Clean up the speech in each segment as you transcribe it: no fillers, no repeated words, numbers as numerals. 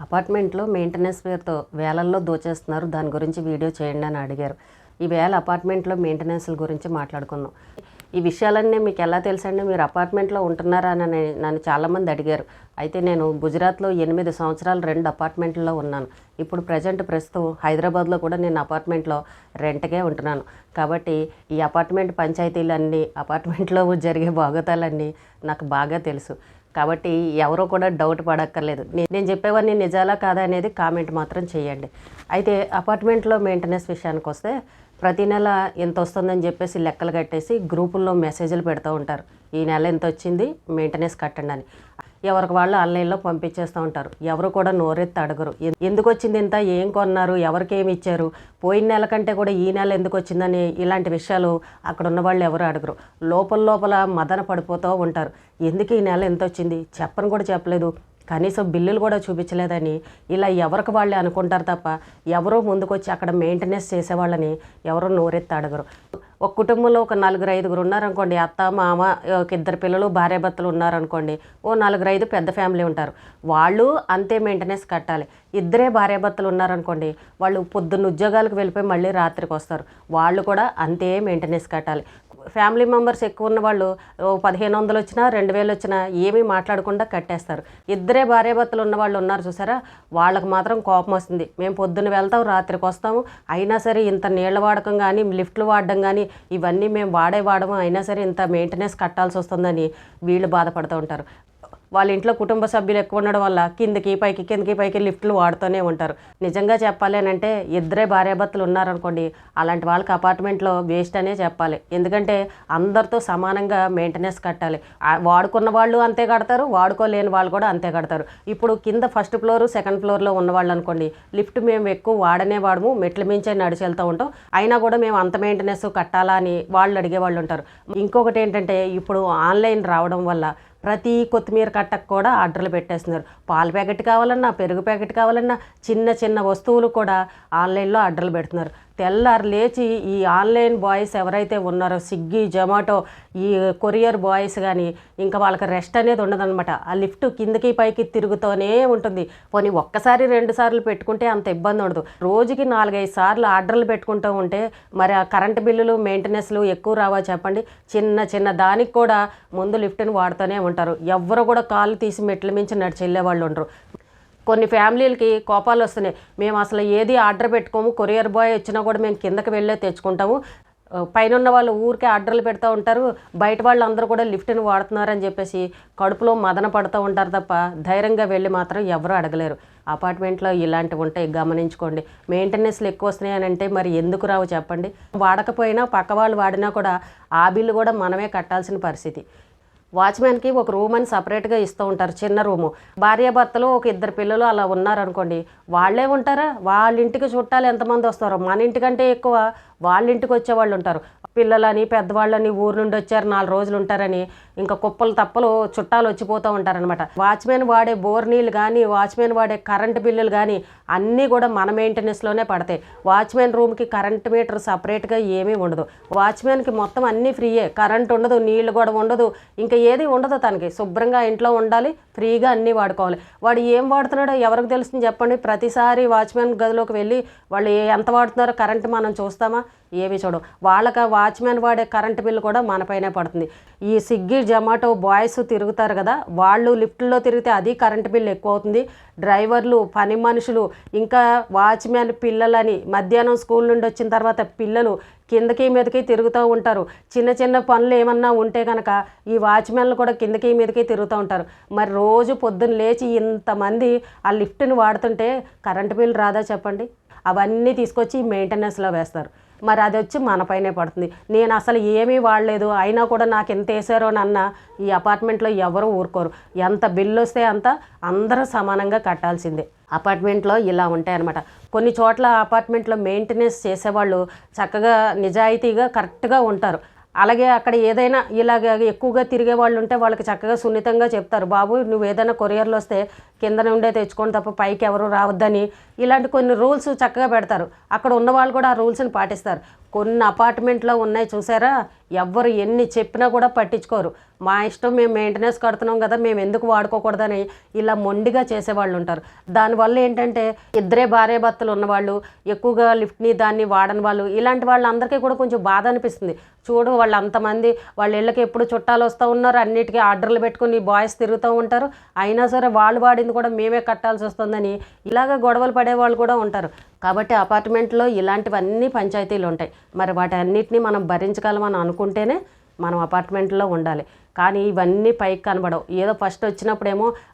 అపార్ట్మెంట్లో మెయింటెనెన్స్ పేరుతో వేలల్లో దోచేస్తున్నారు. దాని గురించి వీడియో చేయండి అని అడిగారు. ఈ వేళ అపార్ట్మెంట్లో మెయింటెనెన్స్ల గురించి మాట్లాడుకుందాం. ఈ విషయాలన్నీ మీకు ఎలా తెలుసండి? మీరు అపార్ట్మెంట్లో ఉంటున్నారా అని నన్ను చాలామంది అడిగారు. అయితే నేను గుజరాత్లో 8 సంవత్సరాలు 2 అపార్ట్మెంట్లో ఉన్నాను. ఇప్పుడు ప్రస్తుతం హైదరాబాద్లో కూడా నేను అపార్ట్మెంట్లో రెంట్కే ఉంటున్నాను. కాబట్టి ఈ అపార్ట్మెంట్ పంచాయతీలన్నీ, అపార్ట్మెంట్లో జరిగే బాగోతాలన్నీ నాకు బాగా తెలుసు. కాబట్టి ఎవరో కూడా డౌట్ పడక్కర్లేదు. నేను చెప్పేవన్నీ నిజాలా కాదా అనేది కామెంట్ మాత్రం చేయండి. అయితే అపార్ట్మెంట్లో మెయింటెనెన్స్ విషయానికి వస్తే ప్రతి నెల ఎంత వస్తుందని చెప్పేసి లెక్కలు కట్టేసి గ్రూపుల్లో మెసేజ్లు పెడుతూ ఉంటారు. ఈ నెల ఎంత వచ్చింది, మెయింటెనెన్స్ కట్టండి అని. ఎవరికి వాళ్ళు ఆన్లైన్లో పంపించేస్తూ ఉంటారు. ఎవరు కూడా నోరెత్తి అడగరు. ఎందుకు వచ్చింది ఇంత, ఏం కొన్నారు, ఎవరికి ఏమి ఇచ్చారు, పోయిన నెల కంటే కూడా ఈ నెల ఎందుకు వచ్చిందని ఇలాంటి విషయాలు అక్కడ ఉన్న వాళ్ళు ఎవరు అడగరు. లోపల మదన పడిపోతూ ఉంటారు. ఎందుకు ఈ నెల ఎంత వచ్చింది, చెప్పని కూడా చెప్పలేదు, కనీసం బిల్లులు కూడా చూపించలేదని ఇలా ఎవరికి వాళ్ళే అనుకుంటారు తప్ప ఎవరో ముందుకొచ్చి అక్కడ మెయింటెనెన్స్ చేసేవాళ్ళని ఎవరో నోరెత్తి అడగరు. ఒక కుటుంబంలో ఒక 4-5 ఉన్నారనుకోండి, అత్త మామ, ఒక 2 పిల్లలు, భార్యాభర్తలు ఉన్నారనుకోండి, ఓ 4-5 పెద్ద ఫ్యామిలీ ఉంటారు. వాళ్ళు అంతే మెయింటెనెన్స్ కట్టాలి. 2 భార్యాభర్తలు ఉన్నారనుకోండి, వాళ్ళు పొద్దున్న ఉద్యోగాలకు వెళ్ళిపోయి మళ్ళీ రాత్రికి వస్తారు, వాళ్ళు కూడా అంతే మెయింటెనెన్స్ కట్టాలి. ఫ్యామిలీ మెంబర్స్ ఎక్కువ ఉన్న వాళ్ళు 1500 వచ్చినా 2000 వచ్చినా ఏమీ మాట్లాడకుండా కట్టేస్తారు. 2 భార్యాభర్తలు ఉన్న వాళ్ళు ఉన్నారు చూసారా, వాళ్ళకి మాత్రం కోపం వస్తుంది. మేము పొద్దున్న వెళ్తాం, రాత్రికి వస్తాము, అయినా సరే ఇంత నీళ్ళ వాడకం కానీ, లిఫ్ట్లు వాడడం కానీ, ఇవన్నీ మేము వాడము, అయినా సరే ఇంత మెయింటెనెన్స్ కట్టాల్సి వస్తుందని వీళ్ళు బాధపడుతూ ఉంటారు. వాళ్ళ ఇంట్లో కుటుంబ సభ్యులు ఎక్కువ ఉండడం వల్ల కిందకి పైకి లిఫ్ట్లు వాడుతూనే ఉంటారు. నిజంగా చెప్పాలి అని అంటే 2 భార్యాభర్తలు ఉన్నారనుకోండి, అలాంటి వాళ్ళకి అపార్ట్మెంట్లో వేస్ట్ అనే చెప్పాలి. ఎందుకంటే అందరితో సమానంగా మెయింటెనెన్స్ కట్టాలి. వాడుకున్న వాళ్ళు అంతే కడతారు, వాడుకోలేని వాళ్ళు కూడా అంతే కడతారు. ఇప్పుడు కింద 1st ఫ్లోర్ 2nd ఫ్లోర్లో ఉన్నవాళ్ళు అనుకోండి, లిఫ్ట్ మేము ఎక్కువ వాడము, మెట్ల మించే నడిచి వెళ్తూ ఉంటాం, అయినా కూడా మేము అంత మెయింటెనెన్స్ కట్టాలా అని వాళ్ళు అడిగే వాళ్ళు ఉంటారు. ఇంకొకటి ఏంటంటే, ఇప్పుడు ఆన్లైన్ రావడం వల్ల ప్రతి కొత్తిమీర కట్టకు కూడా ఆర్డర్లు పెట్టేస్తున్నారు. పాల ప్యాకెట్ కావాలన్నా, పెరుగు ప్యాకెట్ కావాలన్నా, చిన్న వస్తువులు కూడా ఆన్లైన్లో ఆర్డర్లు పెడుతున్నారు. తెల్లారు లేచి ఈ ఆన్లైన్ బాయ్స్ ఎవరైతే ఉన్నారో, స్విగ్గీ, జొమాటో, ఈ కొరియర్ బాయ్స్ కానీ, ఇంకా వాళ్ళకి రెస్ట్ అనేది ఉండదన్నమాట. ఆ లిఫ్ట్ కిందకి పైకి తిరుగుతూనే ఉంటుంది. పోనీ ఒక్కసారి 2 సార్లు పెట్టుకుంటే అంత ఇబ్బంది ఉండదు. రోజుకి 4-5 సార్లు ఆర్డర్లు పెట్టుకుంటూ ఉంటే మరి ఆ కరెంటు బిల్లులు, మెయింటెనెన్స్లు ఎక్కువ రావా చెప్పండి? చిన్న దానికి కూడా ముందు లిఫ్ట్ని వాడుతూనే ఉంటారు. ఎవరు కూడా కాళ్ళు తీసి మెట్ల మించి నడిచి వెళ్ళే వాళ్ళు ఉండరు. కొన్ని ఫ్యామిలీలకి కోపాలు వస్తున్నాయి, మేము అసలు ఏది ఆర్డర్ పెట్టుకోము, కొరియర్ బాయ్ వచ్చినా కూడా మేము కిందకి వెళ్ళే తెచ్చుకుంటాము, పైన ఉన్న వాళ్ళు ఊరికే ఆర్డర్లు పెడతా ఉంటారు, బయట వాళ్ళు అందరూ కూడా లిఫ్ట్ని వాడుతున్నారని చెప్పేసి కడుపులో మదన పడుతూ ఉంటారు తప్ప ధైర్యంగా వెళ్ళి మాత్రం ఎవరు అడగలేరు. అపార్ట్మెంట్లో ఇలాంటివి ఉంటాయి, గమనించుకోండి. మెయింటెనెన్స్లు ఎక్కువ వస్తున్నాయి అని అంటే మరి ఎందుకు రావు చెప్పండి? వాడకపోయినా పక్క వాళ్ళు వాడినా కూడా ఆ బిల్లు కూడా మనమే కట్టాల్సిన పరిస్థితి. వాచ్మెన్కి ఒక రూమ్ అని సపరేట్గా ఇస్తూ ఉంటారు, చిన్న రూము. భార్యాభర్తలు ఒక 2 పిల్లలు అలా ఉన్నారనుకోండి, వాళ్ళే ఉంటారా? వాళ్ళ ఇంటికి చుట్టాలు ఎంతమంది వస్తారో, మన ఇంటికంటే ఎక్కువ వాళ్ళ ఇంటికి వచ్చేవాళ్ళు ఉంటారు. పిల్లలని, పెద్దవాళ్ళని, ఊరు నుండి వచ్చారు 4 రోజులు ఉంటారని ఇంకా కుప్పలు తప్పలు చుట్టాలు వచ్చిపోతూ ఉంటారనమాట. వాచ్మెన్ వాడే బోర్ నీళ్ళు కానీ, వాచ్మెన్ వాడే కరెంటు బిల్లులు కానీ అన్నీ కూడా మన మెయింటెనెన్స్లోనే పడతాయి. వాచ్మెన్ రూమ్కి కరెంట్ మీటర్ సపరేట్గా ఏమీ ఉండదు. వాచ్మెన్కి మొత్తం అన్నీ ఫ్రీయే, కరెంట్ ఉండదు, నీళ్ళు కూడా ఉండదు, ఇంకా ఏది ఉండదు. తనకి శుభ్రంగా ఇంట్లో ఉండాలి, ఫ్రీగా అన్నీ వాడుకోవాలి. వాడు ఏం వాడుతున్నాడో ఎవరికి తెలుస్తుంది చెప్పండి? ప్రతిసారి వాచ్మెన్ గదిలోకి వెళ్ళి వాళ్ళు ఎంత వాడుతున్నారో కరెంట్ మనం చూస్తామా? ఏవి చూడవు. వాళ్ళకి వాచ్మెన్ వాడే కరెంటు బిల్లు కూడా మనపైనే పడుతుంది. ఈ స్విగ్గీ, జొమాటో బాయ్స్ తిరుగుతారు కదా, వాళ్ళు లిఫ్ట్లో తిరిగితే అది కరెంటు బిల్లు ఎక్కువ అవుతుంది. డ్రైవర్లు, పని మనుషులు, ఇంకా వాచ్మెన్ పిల్లలని, మధ్యాహ్నం స్కూల్ నుండి వచ్చిన తర్వాత పిల్లలు కిందకి మీదకి తిరుగుతూ ఉంటారు. చిన్న పనులు ఏమన్నా ఉంటే కనుక ఈ వాచ్మెన్లు కూడా కిందకి మీదకి తిరుగుతూ ఉంటారు. మరి రోజు పొద్దున్న లేచి ఇంతమంది ఆ లిఫ్ట్ని వాడుతుంటే కరెంటు బిల్లు రాదా చెప్పండి? అవన్నీ తీసుకొచ్చి మెయింటెనెన్స్లో వేస్తారు. మరి అది వచ్చి మనపైనే పడుతుంది. నేను అసలు ఏమీ వాడలేదు, అయినా కూడా నాకు ఎంత వేసారో అన్న ఈ అపార్ట్మెంట్లో ఎవరు ఊరుకోరు. ఎంత బిల్లు వస్తే అంత అందరూ సమానంగా కట్టాల్సిందే. అపార్ట్మెంట్లో ఇలా ఉంటాయన్నమాట. కొన్ని చోట్ల అపార్ట్మెంట్లో మెయింటెనెన్స్ చేసేవాళ్ళు చక్కగా నిజాయితీగా కరెక్ట్గా ఉంటారు. అలాగే అక్కడ ఏదైనా ఇలాగ ఎక్కువగా తిరిగే వాళ్ళు ఉంటే వాళ్ళకి చక్కగా సున్నితంగా చెప్తారు, బాబు నువ్వు ఏదైనా కొరియర్లో వస్తే కింద నుండే తెచ్చుకొని తప్ప పైకి ఎవరు రావద్దని, ఇలాంటి కొన్ని రూల్స్ చక్కగా పెడతారు. అక్కడ ఉన్న వాళ్ళు కూడా ఆ రూల్స్ని పాటిస్తారు. కొన్ని అపార్ట్మెంట్లో ఉన్నాయి చూసారా, ఎవ్వరు ఎన్ని చెప్పినా కూడా పట్టించుకోరు. మా ఇష్టం, మేము మెయింటెనెన్స్ కడుతున్నాం కదా, మేము ఎందుకు వాడుకోకూడదని ఇలా మొండిగా చేసేవాళ్ళు ఉంటారు. దానివల్ల ఏంటంటే ఇద్దరే భార్యాభర్తలు ఉన్నవాళ్ళు, ఎక్కువగా లిఫ్ట్ని దాన్ని వాడని వాళ్ళు, ఇలాంటి వాళ్ళందరికీ కూడా కొంచెం బాధ అనిపిస్తుంది. చూడు వాళ్ళు అంతమంది వాళ్ళ ఇళ్ళకి ఎప్పుడు చుట్టాలు వస్తూ ఉన్నారు, అన్నిటికీ ఆర్డర్లు పెట్టుకుని బాయ్స్ తిరుగుతూ ఉంటారు, అయినా సరే వాళ్ళు వాడింది కూడా మేమే కట్టాల్సి వస్తుందని ఇలాగ గొడవలు పడేవాళ్ళు కూడా ఉంటారు. కాబట్టి అపార్ట్మెంట్లో ఇలాంటివన్నీ పంచాయతీలు ఉంటాయి. మరి వాటి అన్నిటినీ మనం భరించగలమని అనుకుంటేనే మనం అపార్ట్మెంట్లో ఉండాలి. కానీ ఇవన్నీ పైకి కనబడవు. ఏదో ఫస్ట్ వచ్చినప్పుడేమో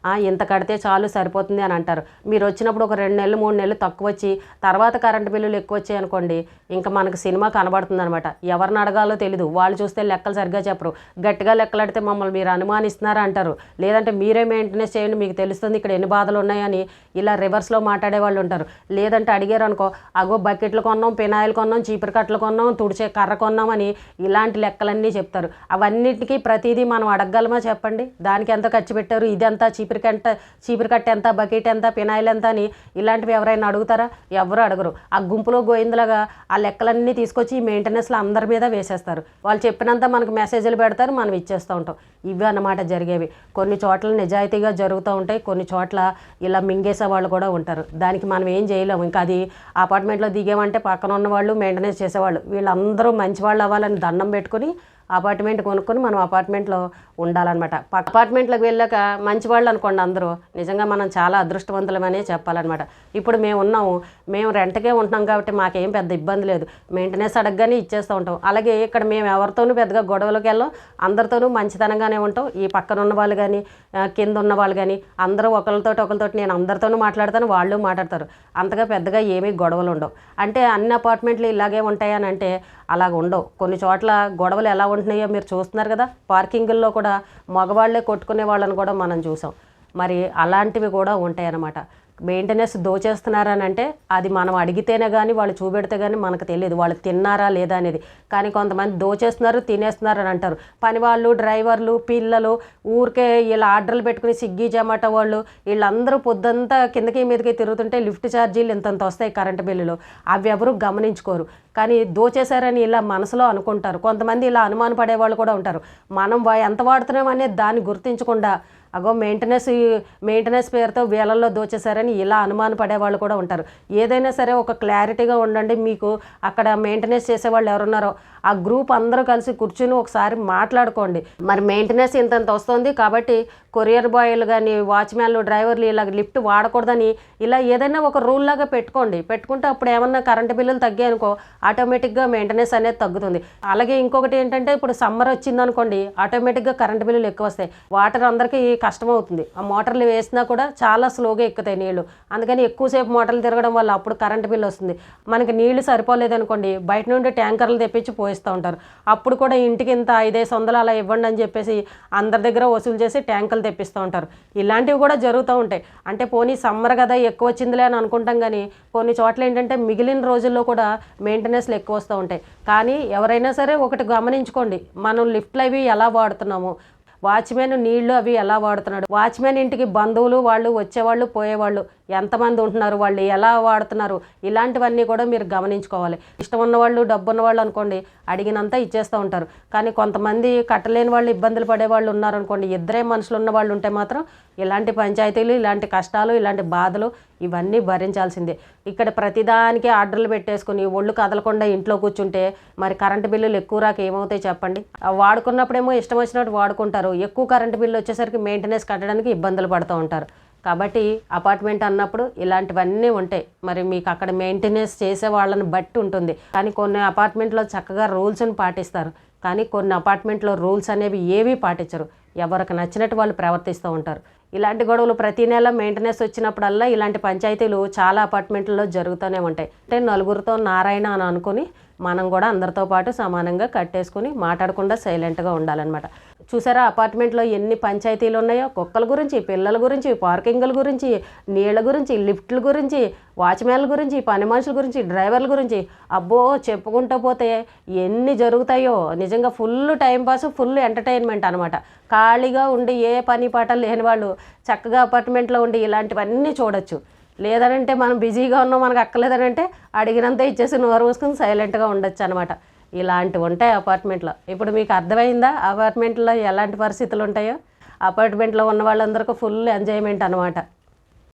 ఇంత కడితే చాలు సరిపోతుంది అని అంటారు. మీరు వచ్చినప్పుడు ఒక 2 నెలలు 3 నెలలు తక్కువ వచ్చి తర్వాత కరెంటు బిల్లులు ఎక్కువ వచ్చాయి అనుకోండి, ఇంకా మనకు సినిమా కనబడుతుంది అనమాట. ఎవరిని అడగాలో తెలీదు, వాళ్ళు చూస్తే లెక్కలు సరిగ్గా చెప్పరు. గట్టిగా లెక్కలాడితే మమ్మల్ని మీరు అనుమానిస్తున్నారా అంటారు, లేదంటే మీరే మెయింటెనెన్స్ చేయండి మీకు తెలుస్తుంది ఇక్కడ ఎన్ని బాధలు ఉన్నాయని ఇలా రివర్స్లో మాట్లాడే వాళ్ళు ఉంటారు. లేదంటే అడిగారు అనుకో, అగో బకెట్లు కొన్నాం, పెనాయిలు కొన్నాం, చీపురు కట్టలు కొన్నాం, తుడిచే కర్ర కొన్నామని ఇలాంటి లెక్కలన్నీ చెప్తారు. అవన్నిటికీ ప్రతిదీ మనం అడగగలమా చెప్పండి? దానికి ఎంత ఖర్చు పెట్టారు, ఇదంతా చీపురు కట్ట ఎంత, బకెట్ ఎంత, పినాయిల్ ఎంత అని ఇలాంటివి ఎవరైనా అడుగుతారా? ఎవరు అడగరు. ఆ గుంపులో గోయిందులాగా ఆ లెక్కలన్నీ తీసుకొచ్చి మెయింటెనెన్స్లో అందరి మీద వేసేస్తారు. వాళ్ళు చెప్పినంత మనకు మెసేజ్లు పెడతారు, మనం ఇచ్చేస్తూ ఉంటాం. ఇవి అన్నమాట జరిగేవి. కొన్ని చోట్ల నిజాయితీగా జరుగుతూ ఉంటాయి, కొన్ని చోట్ల ఇలా మింగేసే వాళ్ళు కూడా ఉంటారు. దానికి మనం ఏం చేయలేము. ఇంకా అది అపార్ట్మెంట్లో దిగామంటే పక్కన ఉన్న వాళ్ళు మెయింటెనెన్స్ చేసేవాళ్ళు వీళ్ళందరూ మంచి వాళ్ళు అవ్వాలని దండం పెట్టుకుని అపార్ట్మెంట్ కొనుక్కొని మనం అపార్ట్మెంట్లో ఉండాలన్నమాట. అపార్ట్మెంట్లోకి వెళ్ళాక మంచి వాళ్ళు అనుకోండి అందరూ, నిజంగా మనం చాలా అదృష్టవంతులమనే చెప్పాలన్నమాట. ఇప్పుడు మేము ఉన్నాము, మేము రెంట్కే ఉంటున్నాం కాబట్టి మాకేం పెద్ద ఇబ్బంది లేదు. మెయింటెనెన్స్ అడగగానే ఇచ్చేస్తూ ఉంటాం. అలాగే ఇక్కడ మేము ఎవరితోనూ పెద్దగా గొడవలకు వెళ్ళాం, అందరితోనూ మంచితనంగానే ఉంటాం. ఈ పక్కన ఉన్న వాళ్ళు కానీ కింద ఉన్న వాళ్ళు కానీ అందరూ ఒకరితోటి నేను అందరితోనూ మాట్లాడతాను, వాళ్ళు మాట్లాడతారు. అంతగా పెద్దగా ఏమీ గొడవలు ఉండవు. అంటే అన్ని అపార్ట్మెంట్లు ఇలాగే ఉంటాయని అంటే అలాగ ఉండవు. కొన్ని చోట్ల గొడవలు ఎలా ఉంటున్నాయో మీరు చూస్తున్నారు కదా. పార్కింగుల్లో కూడా మగవాళ్లే కొట్టుకునే వాళ్ళని కూడా మనం చూసాం. మరి అలాంటివి కూడా ఉంటాయి అన్నమాట. మెయింటెనెన్స్ దోచేస్తున్నారని అంటే అది మనం అడిగితేనే కానీ వాళ్ళు చూపెడితే కానీ మనకు తెలియదు వాళ్ళు తిన్నారా లేదా అనేది. కానీ కొంతమంది దోచేస్తున్నారు, తినేస్తున్నారు అని అంటారు. పని వాళ్ళు, డ్రైవర్లు, పిల్లలు ఊరికే ఇలా ఆర్డర్లు పెట్టుకుని స్విగ్గీ జొమాటో వాళ్ళు వీళ్ళందరూ పొద్దంతా కిందకి మీదకి తిరుగుతుంటే లిఫ్ట్ ఛార్జీలు ఇంతంత వస్తాయి కరెంటు బిల్లులు, అవి ఎవరు గమనించుకోరు. కానీ దోచేశారని ఇలా మనసులో అనుకుంటారు. కొంతమంది ఇలా అనుమాన పడేవాళ్ళు కూడా ఉంటారు. మనం ఎంత వాడుతున్నాం అనేది దాన్ని గుర్తించకుండా అగో మెయింటెనెన్స్ పేరుతో వేలల్లో దోచేశారని ఇలా అనుమాన పడేవాళ్ళు కూడా ఉంటారు. ఏదైనా సరే ఒక క్లారిటీగా ఉండండి. మీకు అక్కడ మెయింటెనెన్స్ చేసేవాళ్ళు ఎవరున్నారో ఆ గ్రూప్ అందరూ కలిసి కూర్చుని ఒకసారి మాట్లాడుకోండి. మరి మెయింటెనెన్స్ ఇంతంత వస్తుంది కాబట్టి కొరియర్ బాయ్లు కానీ వాచ్మ్యాన్లు, డ్రైవర్లు ఇలా లిఫ్ట్ వాడకూడదని ఇలా ఏదైనా ఒక రూల్ లాగా పెట్టుకుంటే అప్పుడు ఏమన్నా కరెంటు బిల్లులు తగ్గాయనుకో ఆటోమేటిక్గా మెయింటెనెన్స్ అనేది తగ్గుతుంది. అలాగే ఇంకొకటి ఏంటంటే ఇప్పుడు సమ్మర్ వచ్చిందనుకోండి ఆటోమేటిక్గా కరెంటు బిల్లులు ఎక్కువ వస్తాయి. వాటర్ అందరికీ కష్టమవుతుంది. ఆ మోటార్లు వేసినా కూడా చాలా స్లోగా ఎక్కుతాయి నీళ్లు. అందుకని ఎక్కువసేపు మోటార్లు తిరగడం వల్ల అప్పుడు కరెంటు బిల్లు వస్తుంది. మనకి నీళ్లు సరిపోలేదనుకోండి బయట నుండి ట్యాంకర్లు తెప్పించి పోయిస్తూ ఉంటారు. అప్పుడు కూడా ఇంటికి ఇంత 500 అలా ఇవ్వండి అని చెప్పేసి అందరి దగ్గర వసూలు చేసి ట్యాంకులు తెప్పిస్తూ ఉంటారు. ఇలాంటివి కూడా జరుగుతూ ఉంటాయి. అంటే పోనీ సమ్మర్ కదా ఎక్కువ వచ్చిందిలే అని అనుకుంటాం, కానీ కొన్ని చోట్ల ఏంటంటే మిగిలిన రోజుల్లో కూడా మెయింటెనెన్స్లు ఎక్కువ వస్తూ ఉంటాయి. కానీ ఎవరైనా సరే ఒకటి గమనించుకోండి, మనం లిఫ్ట్లు అవి ఎలా వాడుతున్నాము, వాచ్మెన్ నీళ్లు అవి ఎలా వాడుతున్నాడు, వాచ్మెన్ ఇంటికి బంధువులు వాళ్ళు వచ్చేవాళ్ళు పోయేవాళ్ళు ఎంతమంది ఉంటున్నారు, వాళ్ళు ఎలా వాడుతున్నారు, ఇలాంటివన్నీ కూడా మీరు గమనించుకోవాలి. ఇష్టం ఉన్నవాళ్ళు డబ్బు ఉన్నవాళ్ళు అనుకోండి అడిగినంత ఇచ్చేస్తూ ఉంటారు. కానీ కొంతమంది కట్టలేని వాళ్ళు ఇబ్బందులు పడేవాళ్ళు ఉన్నారనుకోండి, ఇద్దరే మనుషులు ఉన్న వాళ్ళు ఉంటే మాత్రం ఇలాంటి పంచాయతీలు, ఇలాంటి కష్టాలు, ఇలాంటి బాధలు ఇవన్నీ భరించాల్సిందే. ఇక్కడ ప్రతిదానికి ఆర్డర్లు పెట్టేసుకుని ఒళ్ళు కదలకుండా ఇంట్లో కూర్చుంటే మరి కరెంటు బిల్లులు ఎక్కువ రాక ఏమవుతాయి చెప్పండి. వాడుకున్నప్పుడేమో ఇష్టం వచ్చినట్టు వాడుకుంటారు, ఎక్కువ కరెంటు బిల్లు వచ్చేసరికి మెయింటెనెన్స్ కట్టడానికి ఇబ్బందులు పడుతూ ఉంటారు. కాబట్టి అపార్ట్మెంట్ అన్నప్పుడు ఇలాంటివన్నీ ఉంటాయి. మరి మీకు అక్కడ మెయింటెనెన్స్ చేసే వాళ్ళని బట్టి ఉంటుంది. కానీ కొన్ని అపార్ట్మెంట్లో చక్కగా రూల్స్ని పాటిస్తారు, కానీ కొన్ని అపార్ట్మెంట్లో రూల్స్ అనేవి ఏవీ పాటించరు. ఎవరికి నచ్చినట్టు వాళ్ళు ప్రవర్తిస్తూ ఉంటారు. ఇలాంటి గొడవలు ప్రతి నెల మెయింటెనెన్స్ వచ్చినప్పుడల్లా ఇలాంటి పంచాయతీలు చాలా అపార్ట్మెంట్లలో జరుగుతూనే ఉంటాయి. అంటే నలుగురితో నారాయణ అని అనుకుని మనం కూడా అందరితో పాటు సమానంగా కట్టేసుకుని మాట్లాడకుండా సైలెంట్గా ఉండాలన్నమాట. చూసారా అపార్ట్మెంట్లో ఎన్ని పంచాయతీలు ఉన్నాయో, కుక్కల గురించి, పిల్లల గురించి, పార్కింగ్ల గురించి, నీళ్ళ గురించి, లిఫ్ట్ల గురించి, వాచ్మ్యాన్ల గురించి, పని మనుషుల గురించి, డ్రైవర్ల గురించి, అబ్బో చెప్పుకుంటూ పోతే ఎన్ని జరుగుతాయో. నిజంగా ఫుల్ టైంపాస్, ఫుల్ ఎంటర్టైన్మెంట్ అనమాట. ఖాళీగా ఉండి ఏ పని పాటలు లేని వాళ్ళు చక్కగా అపార్ట్మెంట్లో ఉండి ఇలాంటివన్నీ చూడొచ్చు. లేదనంటే మనం బిజీగా ఉన్నాం మనకు అక్కర్లేదనంటే అడిగినంత ఇచ్చేసి నోరు మూసుకుని సైలెంట్గా ఉండొచ్చు అనమాట. ఇలాంటివి ఉంటాయి అపార్ట్మెంట్లో. ఇప్పుడు మీకు అర్థమైందా అపార్ట్మెంట్లో ఎలాంటి పరిస్థితులు ఉంటాయో? అపార్ట్మెంట్లో ఉన్న వాళ్ళందరికీ ఫుల్ ఎంజాయ్మెంట్ అనమాట.